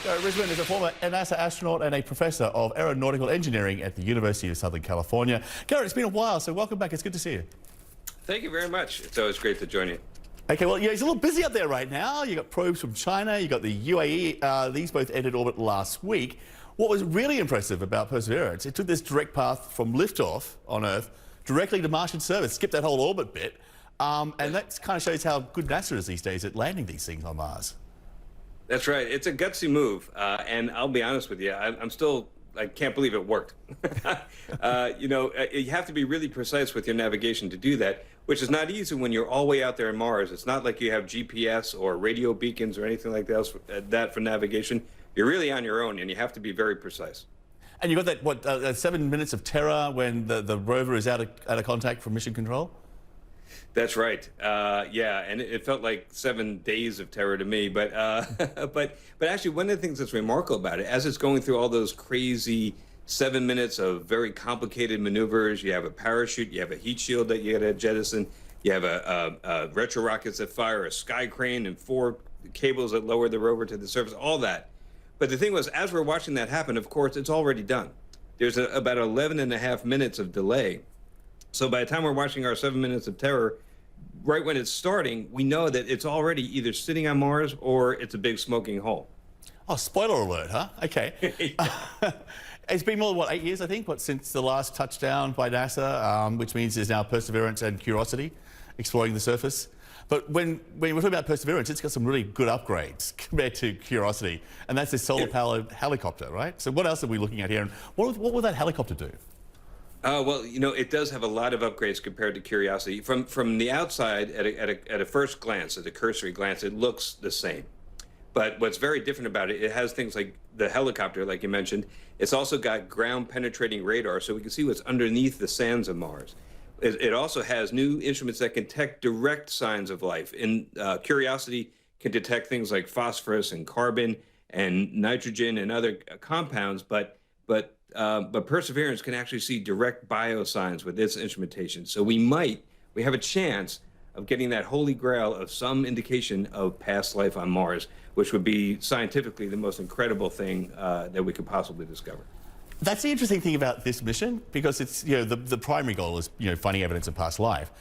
Garrett Risman is a former NASA astronaut and a professor of aeronautical engineering at the University of Southern California. Garrett, it's been a while, so welcome back. It's good to see you. Thank you very much. It's always great to join you. Okay, well, yeah, it's a little busy up there right now. You got probes from China, you got the UAE. These both entered orbit last week. What was really impressive about Perseverance, it took this direct path from liftoff on Earth directly to Martian service, skipped that whole orbit bit. And that kind of shows how good NASA is these days at landing these things on Mars. That's right. It's a gutsy move. And I'll be honest with you, I can't believe it worked. You have to be really precise with your navigation to do that, which is not easy when you're all the way out there in Mars. It's not like you have GPS or radio beacons or anything like that for navigation. You're really on your own, and you have to be very precise. And you got that, 7 minutes of terror when the rover is out of contact from mission control? That's right. Yeah, and it felt like 7 days of terror to me. But but actually, one of the things that's remarkable about it, as it's going through all those crazy 7 minutes of very complicated maneuvers, you have a parachute, you have a heat shield that you got to jettison, you have a retro rockets that fire, a sky crane, and 4 cables that lower the rover to the surface, all that. But the thing was, as we're watching that happen, of course, it's already done. There's about 11.5 minutes of delay. So by the time we're watching our 7 minutes of terror, right when it's starting, we know that it's already either sitting on Mars or it's a big smoking hole. Oh, spoiler alert, huh? Okay. It's been more than, what, 8 years, I think, since the last touchdown by NASA, which means there's now Perseverance and Curiosity exploring the surface. But when we're talking about Perseverance, it's got some really good upgrades compared to Curiosity, and that's this solar-powered helicopter, right? So what else are we looking at here, and what will that helicopter do? Well, it does have a lot of upgrades compared to Curiosity. From the outside, at a first glance, at a cursory glance, it looks the same. But what's very different about it, it has things like the helicopter, like you mentioned. It's also got ground-penetrating radar, so we can see what's underneath the sands of Mars. It also has new instruments that can detect direct signs of life. Curiosity can detect things like phosphorus and carbon and nitrogen and other compounds, but Perseverance can actually see direct biosigns with its instrumentation. So we have a chance of getting that holy grail of some indication of past life on Mars, which would be scientifically the most incredible thing that we could possibly discover. That's the interesting thing about this mission, because it's, the primary goal is, finding evidence of past life.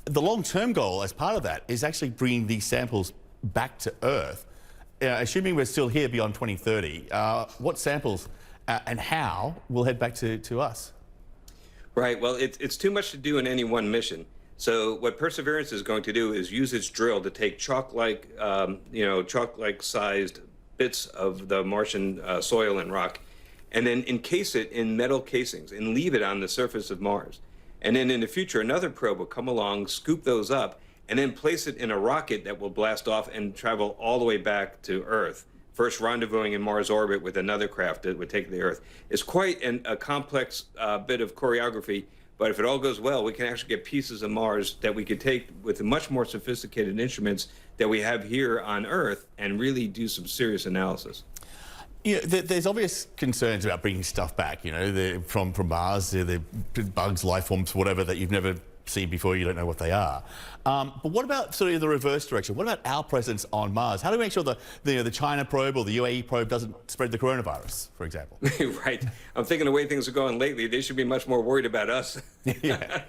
The long-term goal as part of that is actually bringing these samples back to Earth. Assuming we're still here beyond 2030, what samples and how will head back to us? Right. Well, it's too much to do in any one mission. So what Perseverance is going to do is use its drill to take chalk-like sized bits of the Martian soil and rock, and then encase it in metal casings and leave it on the surface of Mars. And then in the future, another probe will come along, scoop those up, and then place it in a rocket that will blast off and travel all the way back to Earth. First rendezvousing in Mars orbit with another craft that would take to the Earth. It's quite a complex bit of choreography, but if it all goes well, we can actually get pieces of Mars that we could take with much more sophisticated instruments that we have here on Earth and really do some serious analysis. There's obvious concerns about bringing stuff back, from Mars, the bugs, life forms, whatever, that you've never seen before, you don't know what they are. But what about sort of the reverse direction? What about our presence on Mars? How do we make sure the China probe or the UAE probe doesn't spread the coronavirus, for example? Right. I'm thinking the way things are going lately, they should be much more worried about us. Yeah.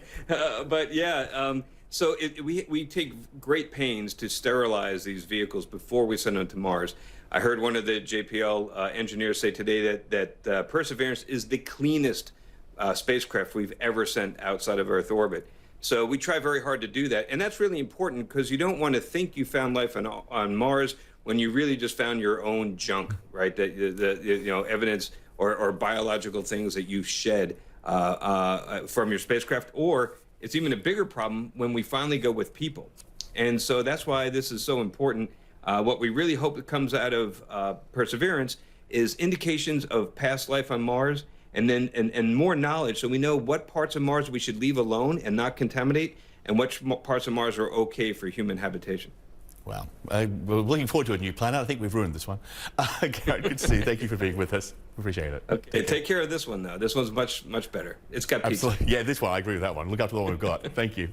So we take great pains to sterilize these vehicles before we send them to Mars. I heard one of the JPL engineers say today that Perseverance is the cleanest spacecraft we've ever sent outside of Earth orbit. So we try very hard to do that, and that's really important because you don't want to think you found life on Mars when you really just found your own junk, right? Evidence or biological things that you shed from your spacecraft, or it's even a bigger problem when we finally go with people. And so that's why this is so important. What we really hope that comes out of Perseverance is indications of past life on Mars, and more knowledge, so we know what parts of Mars we should leave alone and not contaminate, and which parts of Mars are okay for human habitation. Well, we're looking forward to a new planet. I think we've ruined this one. Garrett, good to see you. Thank you for being with us. Appreciate it. Okay, take care of this one, though. This one's much better. It's got pizza. Absolutely. Yeah, this one, I agree with that one. Look after the one we've got. Thank you.